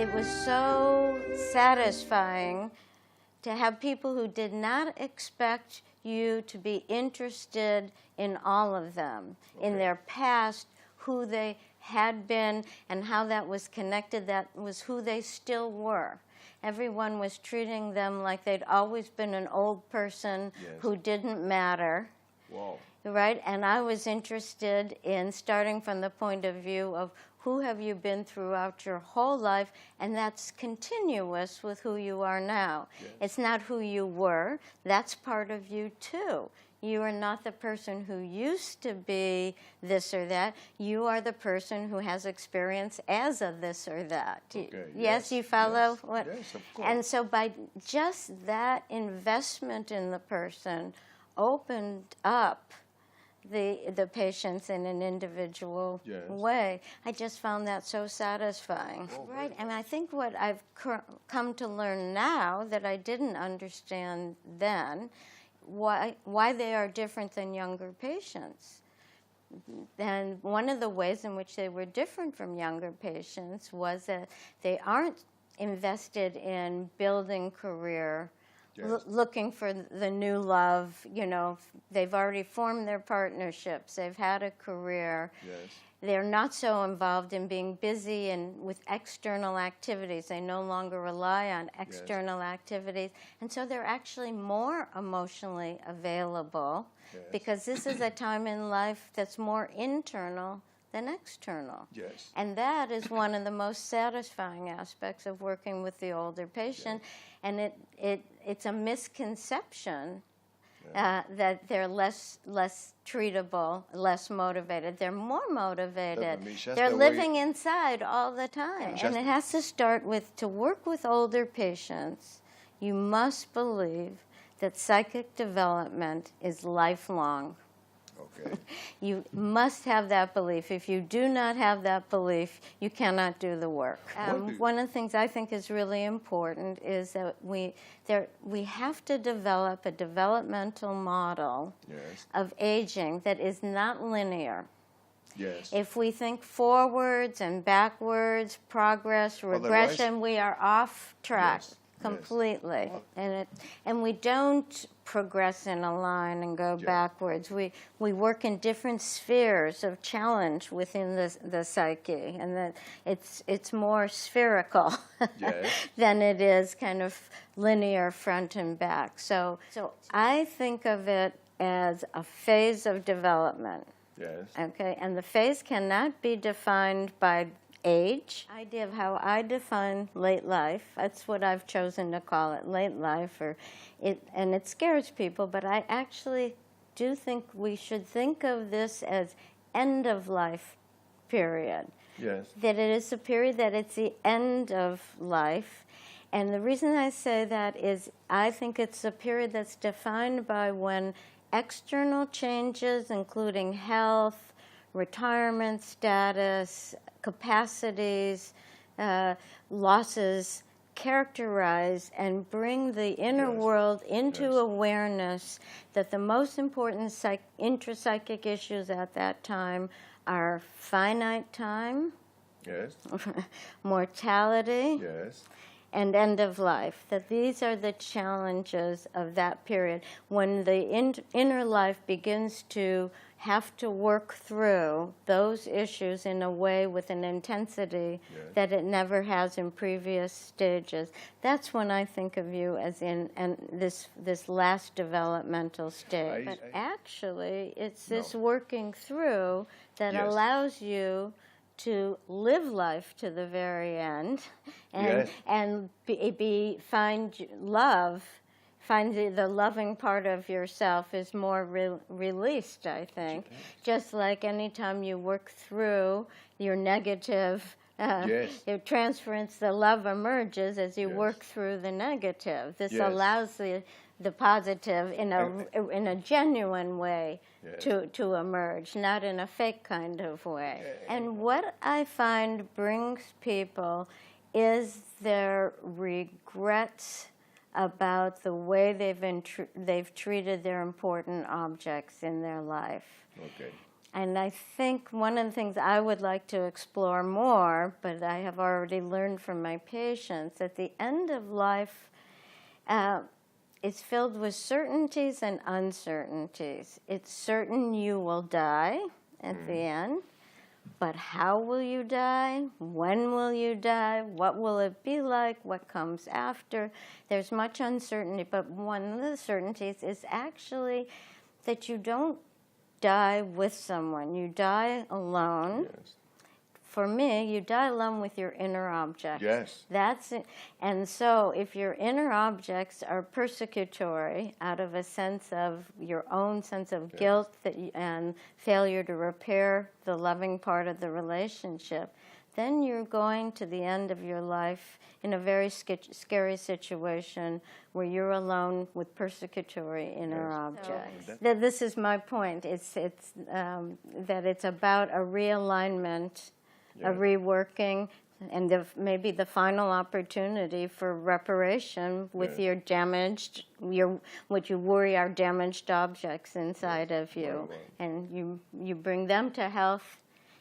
It was so satisfying to have people who did not expect you to be interested in all of them, in their past, who they had been, and how that was connected. That was who they still were. Everyone was treating them like they'd always been an old person who didn't matter. Wow. Right? And I was interested in starting from the point of view of who have you been throughout your whole life, and that's continuous with who you are now. Yes. It's not who you were. That's part of you, too. You are not the person who used to be this or that. You are the person who has experience as a this or that. Okay. Yes, you follow? Yes. What? Yes, of course. And so by just that investment in the person opened up the patients in an individual way. I just found that so satisfying. Oh, right, and I think what I've come to learn now that I didn't understand then, why they are different than younger patients. And one of the ways in which they were different from younger patients was that they aren't invested in building career, looking for the new love. You know, they've already formed their partnerships, they've had a career. They're not so involved in being busy and with external activities. They no longer rely on external activities. And so they're actually more emotionally available because this is a time in life that's more internal than external. And that is one of the most satisfying aspects of working with the older patient. And it's a misconception that they're less treatable, less motivated. They're more motivated. They're living inside all the time. And it has to start with, to work with older patients, you must believe that psychic development is lifelong. You must have that belief. If you do not have that belief, you cannot do the work. One of the things I think is really important is that we have to develop a developmental model of aging that is not linear. If we think forwards and backwards, progress, regression, we are off track completely. And we don't progress in a line and go backwards. We work in different spheres of challenge within the psyche, and that it's more spherical than it is kind of linear front and back. So I think of it as a phase of development. Okay, and the phase cannot be defined by age. Idea of how I define late life, that's what I've chosen to call it, late life, and it scares people, but I actually do think we should think of this as end of life period. That it is a period that it's the end of life. And the reason I say that is I think it's a period that's defined by when external changes, including health, retirement status, capacities, losses, characterize and bring the inner world into awareness that the most important intrapsychic issues at that time are finite time, mortality, and end of life, that these are the challenges of that period when the inner life begins to have to work through those issues in a way with an intensity that it never has in previous stages. That's when I think of you as in this last developmental stage. But actually, it's this working through that allows you to live life to the very end and find love. Find the loving part of yourself is more released, I think. Just like anytime you work through your negative your transference, the love emerges as you work through the negative. This allows the positive in a genuine way to emerge, not in a fake kind of way. And what I find brings people is their regrets about the way they've treated their important objects in their life. And I think one of the things I would like to explore more, but I have already learned from my patients, at the end of life is filled with certainties and uncertainties. It's certain you will die at the end, but how will you die? When will you die? What will it be like? What comes after? There's much uncertainty, but one of the certainties is actually that you don't die with someone. You die alone. Yes. For me, you die alone with your inner objects. Yes. That's it. And so if your inner objects are persecutory out of a sense of your own sense of guilt and failure to repair the loving part of the relationship, then you're going to the end of your life in a very scary situation where you're alone with persecutory inner objects. So, this is my point. It's that it's about a realignment, a reworking, and maybe the final opportunity for reparation with your damaged, what you worry are damaged objects inside of you. And you bring them to health.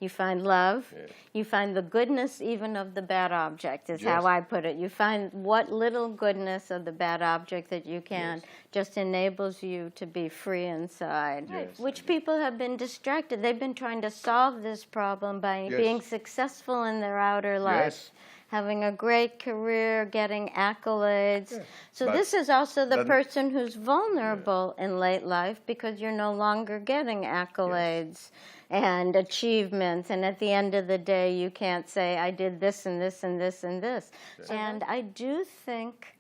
You find love. Yes. You find the goodness even of the bad object, is how I put it. You find what little goodness of the bad object that you can just enables you to be free inside, which people have been distracted. They've been trying to solve this problem by being successful in their outer life. Having a great career, getting accolades. So but this is also the person who's vulnerable in late life because you're no longer getting accolades and achievements. And at the end of the day, you can't say, I did this and this and this and this. And I do think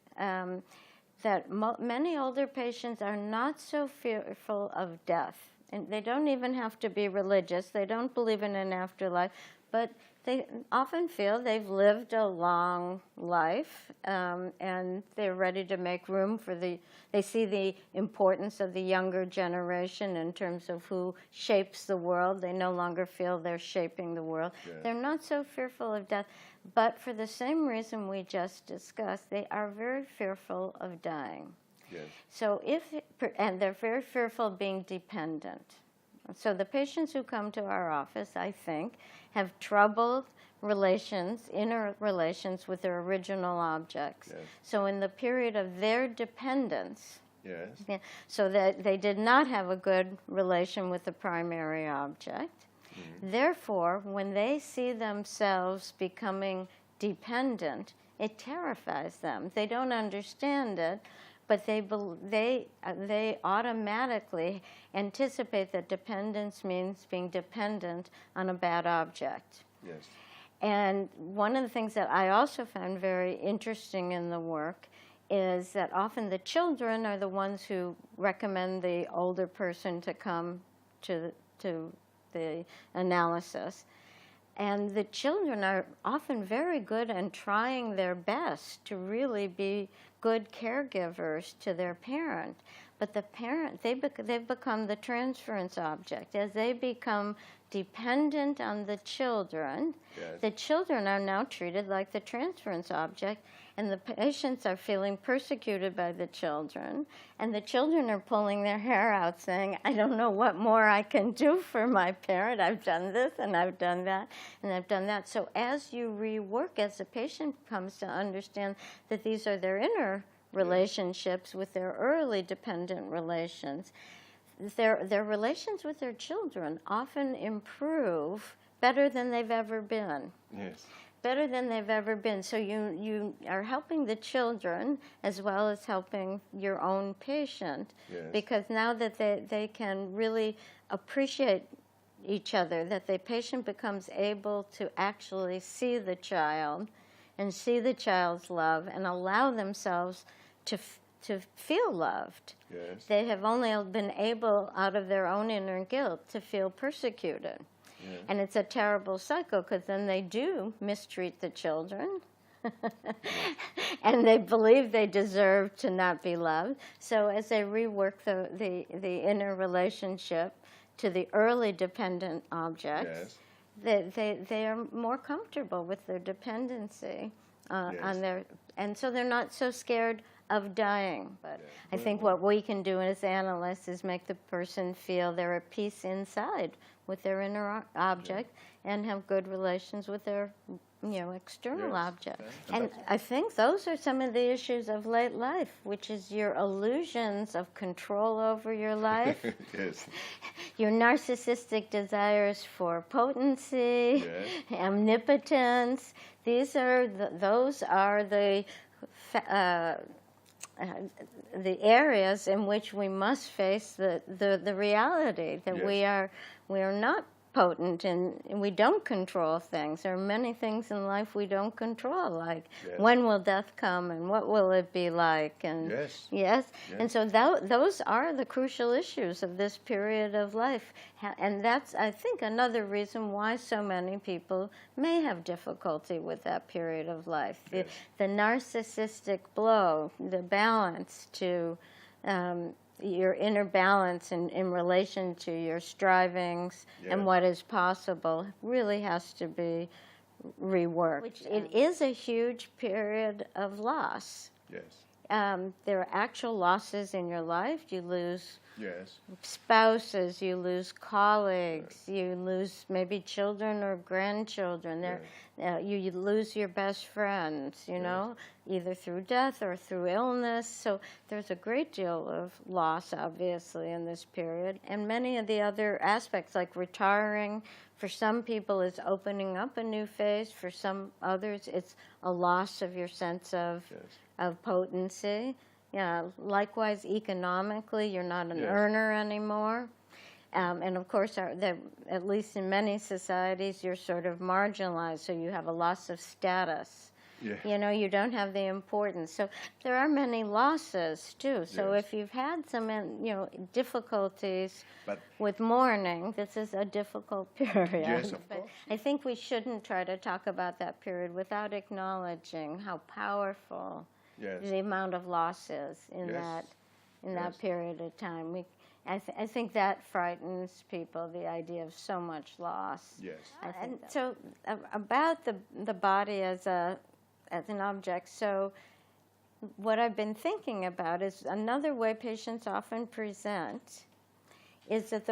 that many older patients are not so fearful of death. And they don't even have to be religious. They don't believe in an afterlife. But they often feel they've lived a long life, and they're ready to make room for they see the importance of the younger generation in terms of who shapes the world. They no longer feel they're shaping the world. They're not so fearful of death, but for the same reason we just discussed, they are very fearful of dying. So and they're very fearful of being dependent. So the patients who come to our office, I think, have troubled inner relations with their original objects. So in the period of their dependence, so that they did not have a good relation with the primary object. Therefore, when they see themselves becoming dependent, it terrifies them. They don't understand it, but they automatically anticipate that dependence means being dependent on a bad object. And one of the things that I also found very interesting in the work is that often the children are the ones who recommend the older person to come to the analysis. And the children are often very good and trying their best to really be good caregivers to their parent. But the parent, they've become the transference object. As they become dependent on the children are now treated like the transference object, and the patients are feeling persecuted by the children, and the children are pulling their hair out saying, I don't know what more I can do for my parent. I've done this, and I've done that, and I've done that. So as you rework, as the patient comes to understand that these are their inner relationships with their early dependent relations, their relations with their children often improve better than they've ever been. Better than they've ever been. So you are helping the children as well as helping your own patient, because now that they can really appreciate each other, that the patient becomes able to actually see the child and see the child's love and allow themselves to feel loved. They have only been able, out of their own inner guilt, to feel persecuted. And it's a terrible cycle, because then they do mistreat the children, and they believe they deserve to not be loved. So as they rework the inner relationship to the early dependent objects, they are more comfortable with their dependency on their, and so they're not so scared of dying. But Yeah. I think what we can do as analysts is make the person feel they're at peace inside with their inner object and have good relations with their external Yes. object. Yeah. And I think those are some of the issues of late life, which is your illusions of control over your life, Yes. your narcissistic desires for potency, Yes. omnipotence. Those are the areas in which we must face the reality that Yes. we are not potent and we don't control things. There are many things in life we don't control, like Yes. when will death come and what will it be like, and Yes. yes, Yes. and so those are the crucial issues of this period of life, and that's, I think, another reason why so many people may have difficulty with that period of life. Yes. The narcissistic blow, the balance to your inner balance in relation to your strivings and Yes. what is possible really has to be reworked. It is a huge period of loss. Yes. There are actual losses in your life. You lose Yes. spouses, you lose colleagues, you lose maybe children or grandchildren. You lose your best friends, either through death or through illness. So there's a great deal of loss, obviously, in this period. And many of the other aspects, like retiring, for some people is opening up a new phase. For some others, it's a loss of your sense of potency. Yeah, likewise, economically, you're not an earner anymore. And of course, at least in many societies, you're sort of marginalized, so you have a loss of status. Yeah. You don't have the importance. So there are many losses, too. So Yes. if you've had some, difficulties But with mourning, this is a difficult period. Yes, of But course. I think we shouldn't try to talk about that period without acknowledging how powerful yes. the amount of loss is in Yes. that period of time. I think that frightens people, the idea of so much loss. Yes. And so about the body as an object, so what I've been thinking about is another way patients often present is that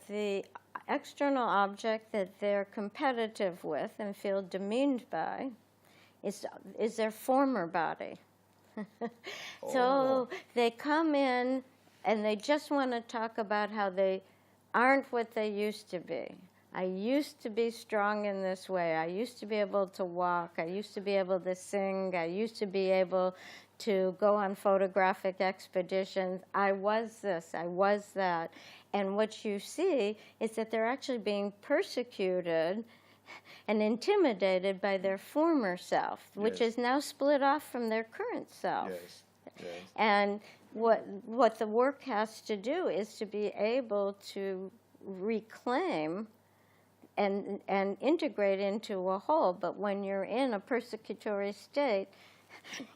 the external object that they're competitive with and feel demeaned by is their former body. So they come in and they just want to talk about how they aren't what they used to be. I used to be strong in this way. I used to be able to walk. I used to be able to sing. I used to be able to go on photographic expeditions. I was this. I was that. And what you see is that they're actually being persecuted and intimidated by their former self, which Yes. is now split off from their current self. Yes. Yes. And what the work has to do is to be able to reclaim and integrate into a whole. But when you're in a persecutory state,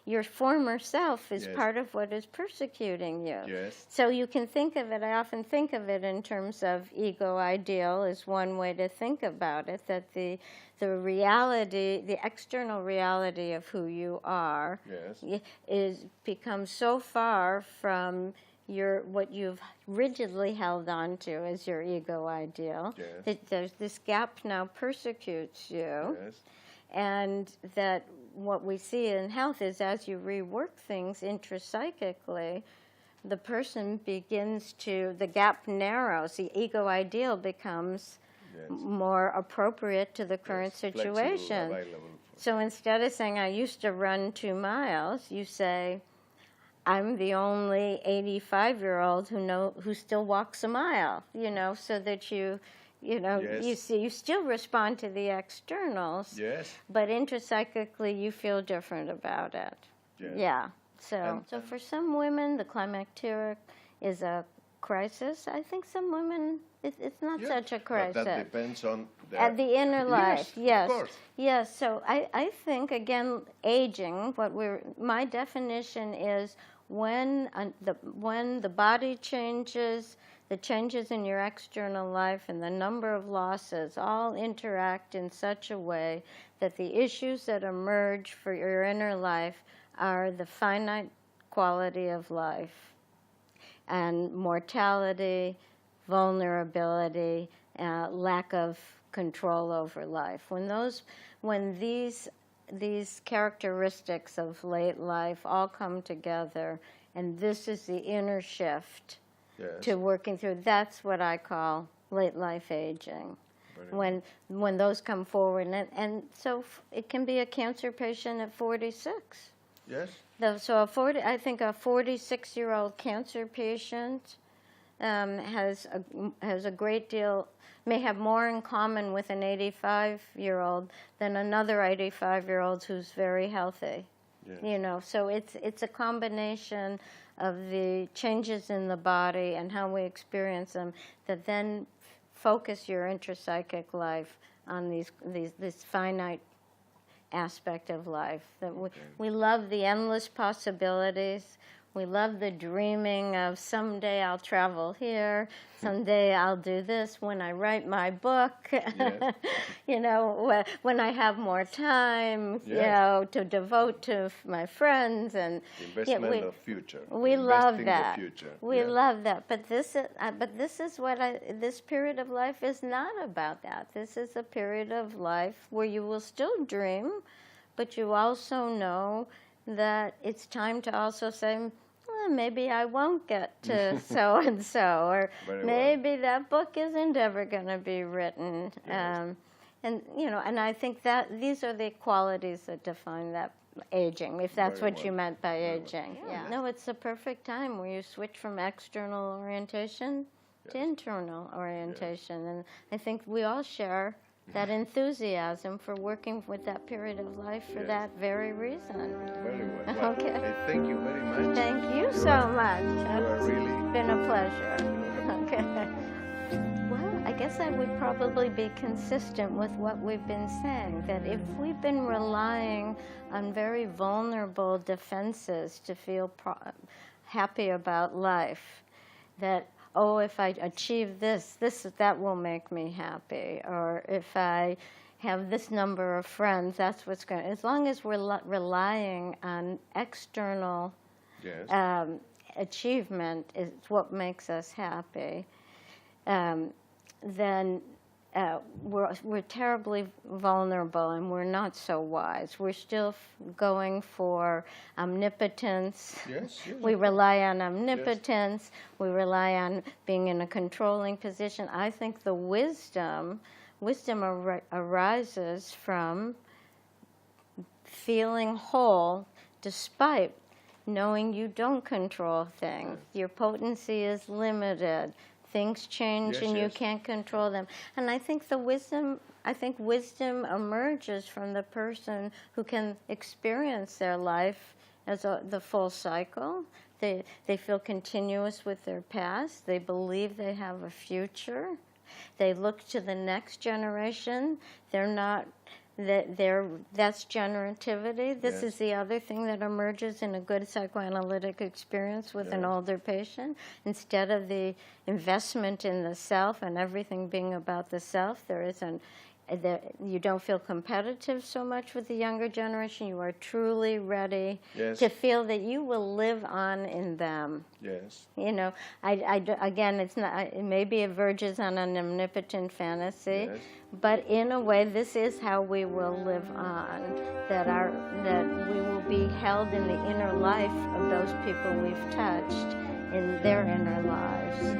your former self is Yes. part of what is persecuting you. Yes. So you can think of it, I often think of it in terms of ego ideal is one way to think about it, that the reality, the external reality of who you are Yes. becomes so far from what you've rigidly held on to as your ego ideal, Yes. that there's this gap now persecutes you. Yes. And that what we see in health is as you rework things intrapsychically, the person the gap narrows, the ego ideal becomes Yes. more appropriate to the current Yes. Flexible, situation. available. So instead of saying, I used to run 2 miles, you say, I'm the only 85-year-old who still walks a mile, so that Yes. you still respond to the externals, Yes. but intrapsychically you feel different about it. Yes. Yeah. So And- for some women, the climacteric is a crisis. I think some women, it's not Yeah, such a but crisis. that depends on At the inner life, yes. Of course. Yes, so I think, again, aging, my definition is when the body changes, the changes in your external life and the number of losses all interact in such a way that the issues that emerge for your inner life are the finite quality of life, and mortality, vulnerability, lack of control over life. When these characteristics of late life all come together, and this is the inner shift to working through, that's what I call late life aging. When those come forward, and so it can be a cancer patient at 46. Yes. So I think a 46-year-old cancer patient has a great deal, may have more in common with an 85-year-old than another 85-year-old who's very healthy. Yes. You know, so it's a combination of the changes in the body and how we experience them that then focus your intrapsychic life on this finite aspect of life. That we love the endless possibilities. We love the dreaming of someday I'll travel here, someday I'll do this when I write my book, Yes. you know, when I have more time, you know, to devote to my friends. And investment of future. We love that. The future. We love that. But this is what this period of life is not about that. This is a period of life where you will still dream, but you also know that it's time to also say, well, maybe I won't get to so-and-so, or maybe that book isn't ever going to be written. Yes. And, you know, and I think that these are the qualities that define that aging, if that's what you meant by aging. Yeah. No, it's the perfect time where you switch from external orientation to internal orientation. And I think we all share that enthusiasm for working with that period of life for that very reason. Very well. Well, Okay. Thank you very much. Thank you so much. It's really been a pleasure. Okay. Well, I guess I would probably be consistent with what we've been saying, that if we've been relying on very vulnerable defenses to feel happy about life, that oh, if I achieve that will make me happy. Or if I have this number of friends, that's what's going to... As long as we're relying on external achievement is what makes us happy, then we're terribly vulnerable and we're not so wise. We're still going for omnipotence. Yes. We rely on omnipotence. Yes. We rely on being in a controlling position. I think the wisdom arises from feeling whole despite knowing you don't control things. Your potency is limited. Things change and you can't control them. And I think wisdom emerges from the person who can experience their life as the full cycle. They feel continuous with their past. They believe they have a future. They look to the next generation. That's generativity. This is the other thing that emerges in a good psychoanalytic experience with an older patient. Instead of the investment in the self and everything being about the self, you don't feel competitive so much with the younger generation. You are truly ready to feel that you will live on in them. Yes. You know, again, it's not. Maybe it verges on an omnipotent fantasy, but in a way, this is how we will live on. That we will be held in the inner life of those people we've touched in their inner lives.